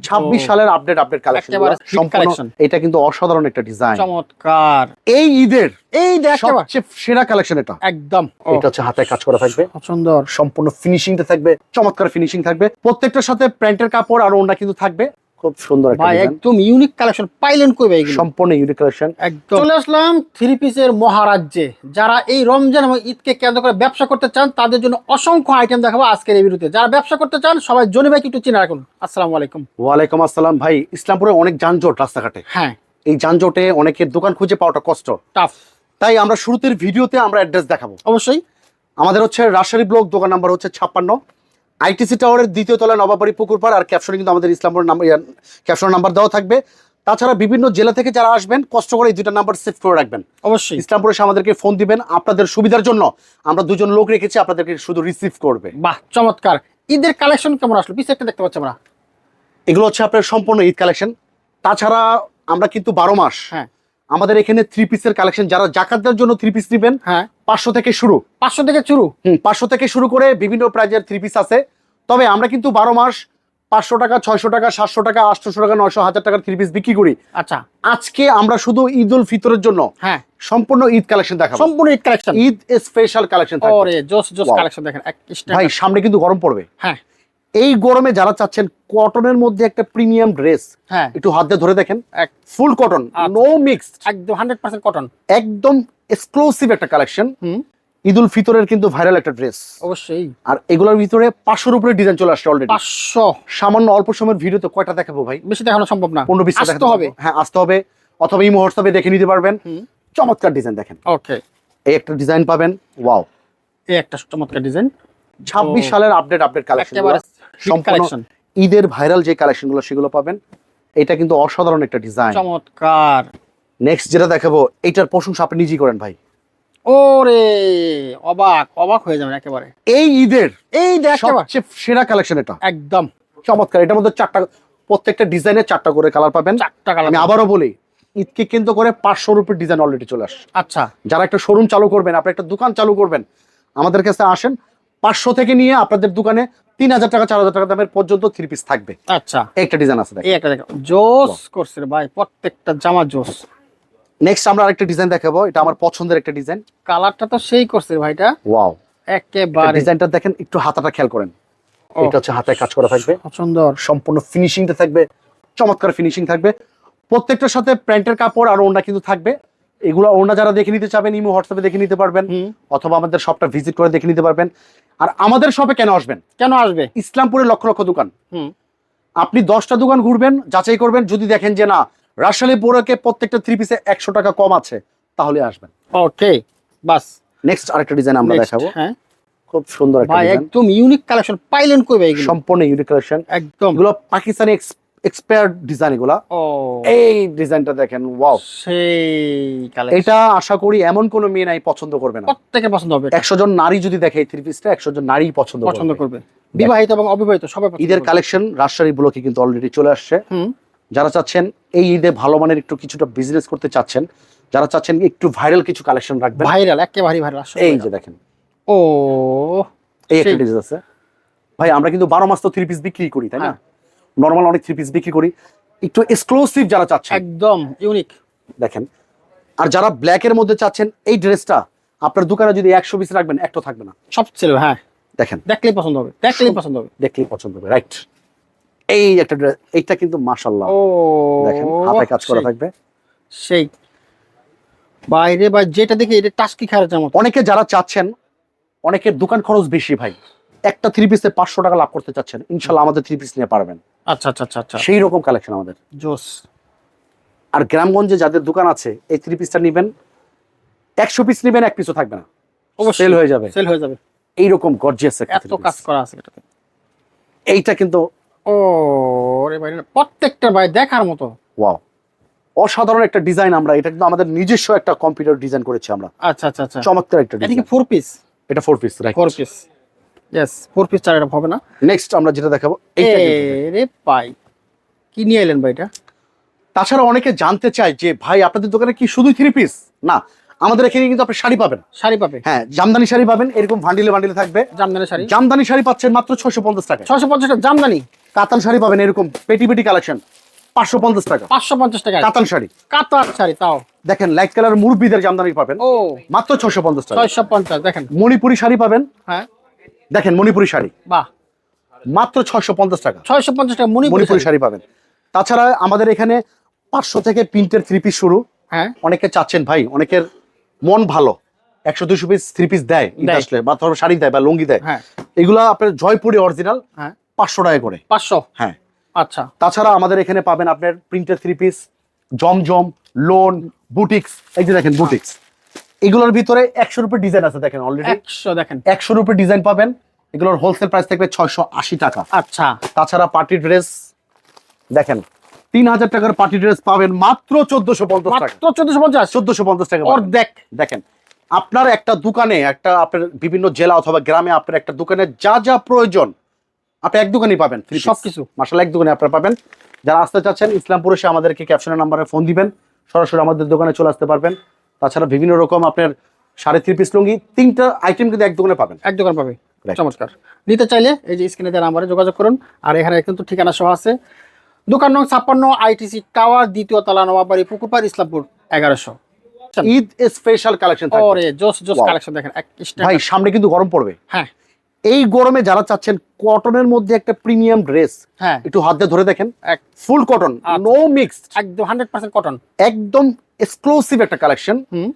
26 সালের update collection সম্পূর্ণ। এটা কিন্তু অসাধারণ একটা ডিজাইন, চমৎকার। এই ঈদের সবচেয়ে সেরা কালেকশন এটা একদম। এটা হচ্ছে হাতে কাজ করা থাকবে, সুন্দর সম্পূর্ণ ফিনিশিংটা থাকবে, চমৎকার ফিনিশিং থাকবে। প্রত্যেকটার সাথে প্যান্টের কাপড় আর ওড়না কিন্তু থাকবে, খুব সুন্দর একটা ভাই ডিজাইন, একদম ইউনিক কালেকশন পাইলেন কই ভাই? সম্পূর্ণ ইউনিক কালেকশন। একদম চলে আসলাম থ্রি পিসের মহারাজ্যে। যারা এই রমজান এবং ঈদকে কেন্দ্র করে ব্যবসা করতে চান তাদের জন্য অসংখ্য আইটেম দেখাবো আজকের এই ভিডিওতে। যারা ব্যবসা করতে চান সবাই জনি ভাইকে একটু চিনে রাখুন। আসসালামু আলাইকুম। ওয়ালাইকুম আসসালাম। ভাই ইসলামপুরে অনেক যানজট রাস্তাঘাটে, হ্যাঁ এই যানজটে অনেকের দোকান খুঁজে পাওয়াটা কষ্ট, টাফ। তাই আমরা শুরুতের ভিডিওতে আমরা অ্যাড্রেস দেখাবো। অবশ্যই আমাদের হচ্ছে রাজশাহী ব্লক, দোকান নাম্বার হচ্ছে 56, আইটিসি টাওয়ারের দ্বিতীয় তলায়, নবাবাড়ি পুকুরপাড়। আর ক্যাপশনে কিন্তু আমাদের ইসলামপুর নাম্বার, ক্যাপশন নাম্বার দেওয়া থাকবে। তাছাড়া বিভিন্ন জেলা থেকে যারা আসবেন কষ্ট করে এই দুইটা নাম্বার সেভ করে রাখবেন। অবশ্যই ইসলামপুরে এসে আমাদেরকে ফোন দিবেন, আপনাদের সুবিধার জন্য আমরা দুজন লোক রেখেছি, আপনাদেরকে শুধু রিসিভ করবে। বাহ চমৎকার। ঈদের কালেকশন কেমন আসলো? পিছে একটা দেখতে পাচ্ছি আমরা, এগুলো হচ্ছে আপনার সম্পূর্ণ ঈদ কালেকশন। তাছাড়া আমরা কিন্তু 12 মাস হ্যাঁ আমাদের এখানে থ্রি পিসের কালেকশন, যারা জাকাতের জন্য থ্রি পিস নেবেন হ্যাঁ 500 থেকে শুরু, 500 থেকে শুরু। 500 থেকে শুরু করে বিভিন্ন প্রাইজের থ্রি পিস আছে। তবে আমরা কিন্তু 12 মাস 500 টাকা, 600 টাকা, 700 টাকা, 800 টাকা, 900, 1000 টাকার থ্রি পিস বিক্রি করি। আচ্ছা আজকে আমরা শুধু ঈদ উল ফিতরের জন্য হ্যাঁ সম্পূর্ণ ঈদ কালেকশন দেখাবো, সম্পূর্ণ Eid collection, Eid special collection থাকবে। ওরে জোস জোস Wow. কালেকশন দেখেন এক ভাই স্ট্যান্ডার্ড। সামনে কিন্তু গরম পড়বে, হ্যাঁ এই গরমে যারা চাচ্ছেন কটনের মধ্যে একটা প্রিমিয়াম ড্রেস, হ্যাঁ একটু হাত দিয়ে ধরে দেখেন, এক ফুল কটন, আচ্ছা। নো মিক্সড, একদম 100% কটন। একদম এক্সক্লুসিভ একটা কালেকশন। হুম ঈদ উল ফিতরের কিন্তু ভাইরাল একটা ড্রেস, অবশ্যই। আর এগুলোর ভিতরে 500-র উপরে ডিজাইন চলে আসছে অলরেডি। 500 সামান্য অল্প সময়ের ভিডিওতে কয়টা দেখাবো ভাই? বেশি দেখানো সম্ভব না, 15-20টা আসতে দেখাতে হবে। পারবো। হ্যাঁ আসতে হবে, অথবা এই হোয়াটসঅ্যাপে দেখে নিতে পারবেন। চমৎকার ডিজাইন দেখেন, ওকে এই একটা ডিজাইন পাবেন। ওয়াও, এই একটা চমৎকার ডিজাইন। 26 সালের আপডেট কালেকশন, একেবারে হিট কালেকশন, ঈদের ভাইরাল যে কালেকশনগুলো সেগুলো পাবেন। এটা কিন্তু অসাধারণ একটা ডিজাইন। চমৎকার। নেক্সট যেটা দেখাবো, এইটার প্রশংসা আপনি নিজেই করেন ভাই। ওরে অবাক অবাক হয়ে যাবেন একেবারে। এই ঈদের এই দেখ সবচেয়ে সেরা কালেকশন এটা, একদম চমৎকার। এটার মধ্যে 4টা, প্রত্যেকটা ডিজাইনে 4টা করে কালার পাবেন। 4টা কালার। আমি আবারও বলি, ঈদকে কেন্দ্র করে 500-র উপর ডিজাইন অলরেডি চলে আসছে। আচ্ছা যারা একটা শোরুম চালু করবেন, আপনি একটা দোকান চালু করবেন, আমাদের কাছে আসেন। 500 থেকে নিয়ে আপনাদের দোকানে 3000 টাকা, 4000 টাকা দামের পর্যন্ত থ্রি পিস থাকবে। আচ্ছা একটা ডিজাইন আছে, এই একটা দেখো, জোস করছে রে ভাই, প্রত্যেকটা জামা জোস। নেক্সট আমরা আরেকটা ডিজাইন দেখাবো, এটা আমার পছন্দের একটা ডিজাইন। কালারটা তো সেই করছে রে ভাইটা, ওয়াও, একেবারে। ডিজাইনটা দেখেন, একটু হাতাটা খেয়াল করেন। ও, এটা হচ্ছে হাতে কাজ করা থাকবে, সুন্দর, সম্পূর্ণ ফিনিশিংটা থাকবে, চমৎকার ফিনিশিং থাকবে। প্রত্যেকটার সাথে প্যান্টের কাপড় আর ওড়না কিন্তু থাকবে। এগুলো ওড়না যারা দেখে নিতে চাবেন ইমো হোয়াটসঅ্যাপে দেখে নিতে পারবেন, অথবা আমাদের শপটা ভিজিট করে দেখে নিতে পারবেন। আর আমাদের শপে কেন আসবেন? কেন আসবে? ইসলামপুরে লক্ষ লক্ষ দোকান, আপনি 10টা দোকান ঘুরবেন, যাচাই করবেন। যদি দেখেন যে না, রাজশাহী বোরাকে প্রত্যেকটা থ্রি পিসে 100 টাকা কম আছে, তাহলে আসবেন। ওকে বাস। নেক্সট আরেকটা ডিজাইন আমরা দেখাবো, হ্যাঁ খুব সুন্দর একটা ভাই ডিজাইন, একদম ইউনিক কালেকশন পাইলেন কই ভাই? সম্পূর্ণ ইউনিক কালেকশন। একদম এগুলো পাকিস্তানি এক্সপায়ার্ড ডিজাইন এগুলা। ও এই ডিজাইনটা দেখেন, ওয়াও, সেই কালেকশন। এটা আশা করি এমন কোন মেয়ে নাই পছন্দ করবে না। প্রত্যেকে পছন্দ হবে। 100 জন নারী যদি দেখে এই থ্রি পিসটা, 100 জন নারী পছন্দ করবে, বিবাহিত এবং অবিবাহিত সবাই পছন্দ ঈদের করবে। কালেকশন রাজশাহী ব্লকে কিন্তু অলরেডি চলে আসছে। যারা চাচ্ছেন এই ঈদে ভালো মানের একটু কিছুটা বিজনেস করতে চাচ্ছেন, যারা চাচ্ছেন একটু ভাইরাল কিছু কালেকশন রাখবেন, ভাইরাল একেবারে ভাইরাল, এই যে দেখেন, ও এই একটা ডিজাইন আছে। ভাই আমরা কিন্তু 12 মাস তো থ্রি পিস বিক্রি করি, তাই না? নরমাল অনেক থ্রি পিস বিক্রি করি, একটু এক্সক্লুসিভ যারা চাচ্ছেন একদম ইউনিক দেখেন। আর যারা ব্ল্যাক এর মধ্যে চাচ্ছেন, এই ড্রেসটা আপনার দোকানে যদি 100 পিস রাখবেন, একটা থাকবে না, সব ছিল। হ্যাঁ দেখেন, দেখলেই পছন্দ হবে, দেখলেই পছন্দ হবে, দেখলেই পছন্দ হবে, রাইট। এই একটা ড্রেস, এইটা কিন্তু মাশাআল্লাহ, ও দেখেন হাতে কাজ করা থাকবে, সেই বাইরে বা যেটা দেখে এটা টাস্কি খাওয়ার মতো। অনেকে যারা চাচ্ছেন, অনেকের দোকান খরচ বেশি ভাই, একটা থ্রি পিসে 500 টাকা লাভ করতে চাচ্ছেন, ইনশাআল্লাহ আমাদের থ্রি পিস নিয়ে পারবেন। আচ্ছা আচ্ছা আচ্ছা আচ্ছা, সেই রকম কালেকশন আমাদের জোস। আর গ্রামগঞ্জে যাদের দোকান আছে, এই থ্রি পিসটা নেবেন, 100 পিস নেবেন, এক পিসও থাকবে না, সেল হয়ে যাবে, সেল হয়ে যাবে। এইরকম গর্জিয়াস এত কাজ করা আছে এটাতে। এইটা কিন্তু ও রে ভাই, প্রত্যেকটা ভাই দেখার মতো, ওয়াও, অসাধারণ একটা ডিজাইন। আমরা এটা কিন্তু আমাদের নিজস্ব একটা কম্পিউটার ডিজাইন করেছি আমরা। আচ্ছা আচ্ছা আচ্ছা, চমৎকার একটা এটা কি ডিজাইন। 4 পিস? এটা 4 piece, right, 4 piece, yes 4 piece ছাড়া এটা হবে না। নেক্সট আমরা যেটা দেখাবো, এইটা রে ভাই কি নিয়ে এলেন ভাই এটা? তাছাড়া অনেকে জানতে চায় যে ভাই আপনাদের দোকানে কি শুধু থ্রি পিস? না, আমাদের এখানে কিন্তু আপনি শাড়ি পাবেন, শাড়ি পাবে, হ্যাঁ জামদানি শাড়ি পাবেন, এরকম ভান্ডিলে ভান্ডিলে থাকবে। জামদানি শাড়ি, জামদানি শাড়ি পাচ্ছেন মাত্র 650 টাকা। 650 টাকা জামদানি, কাতান শাড়ি পাবেন এরকম পেটি পেটি কালেকশন 550 টাকা 550 টাকা কাতান শাড়ি। কাতার শাড়ি তাও দেখেন লাইট কালার মুরব্বিদের জামদানি পাবেন ও মাত্র 650 টাকা। 650 দেখেন। মণিপুরি শাড়ি পাবেন, হ্যাঁ দেখেন মণিপুরি শাড়ি বাহ, মাত্র 650 টাকা 650 টাকা মণিপুরি মণিপুরি শাড়ি। শাড়ি পাবেন। তাছাড়া আমাদের এখানে 500 থেকে প্রিন্টের 3 পিস শুরু। হ্যাঁ অনেকে চাচ্ছেন ভাই, অনেকের মন ভালো 100-200 পিস 3 পিস দেয় ঈদ দেয়। আসলে, বা ধরো শাড়ি দেয় বা লুঙ্গি দেয়, হ্যাঁ এগুলা আপনার জয়পুরি অরিজিনাল হ্যাঁ 500 টাকা করে। 500 হ্যাঁ আচ্ছা তাছাড়া আমাদের এখানে পাবেন আপনার প্রিন্টের 3 পিস জমজম, লোন, বুটিক্স। এই যে দেখেন বুটিক্স, এগুলোর ভিতরে 100 রুপির ডিজাইন আছে দেখেন অলরেডি 100 দেখেন 100 রুপির ডিজাইন পাবেন। এগুলোর হোলসেল প্রাইস থাকবে 680 টাকা। আচ্ছা তাছাড়া পার্টি ড্রেস দেখেন 3000 টাকার পার্টি ড্রেস পাবেন মাত্র 1450 টাকা। মাত্র 1450 1450 টাকা পাবেন। অর্ধেক। দেখেন আপনার একটা দোকানে, একটা আপনার বিভিন্ন জেলা অথবা গ্রামে আপনার একটা দোকানে যা যা প্রয়োজন আপনি এক দোকানেই পাবেন, সবকিছু। মাশাআল্লাহ এক দোকানে আপনারা পাবেন। যারা আসতে চাচ্ছেন ইসলামপুরে এসে আমাদেরকে ক্যাপশনের নাম্বারে ফোন দিবেন, সরাসরি আমাদের দোকানে চলে আসতে পারবেন। তাছাড়া বিভিন্ন রকম আপনার 3.5 পিস লুঙ্গি 3টা আইটেম কিন্তু এক দোকানে পাবেন। এক দোকান পাবে। Right. চমৎকার। নিতে চাইলে এই যে স্ক্রিনে দেওয়া নাম্বারে যোগাযোগ করুন। আর এখানে কিন্তু ঠিকানা সহ আছে। দোকান নং 56 আইটিসি টাওয়ার, দ্বিতীয় তলা, নবাববাড়ি, পুকুরপাড়, ইসলামপুর 1100। ঈদ স্পেশাল কালেকশন থাকবে ওরে জোস জোস Wow. কালেকশন দেখেন এক ভাই, স্ট্যান্ডার্ড। সামনে কিন্তু গরম পড়বে। হ্যাঁ এই গরমে যারা চাচ্ছেন কটনের মধ্যে একটা প্রিমিয়াম ড্রেস, হ্যাঁ একটু হাত দিয়ে ধরে দেখেন, এক ফুল কটন, আচ্ছা। নো মিক্সড, একদম 100% কটন। একদম এক্সক্লুসিভ একটা কালেকশন। হুম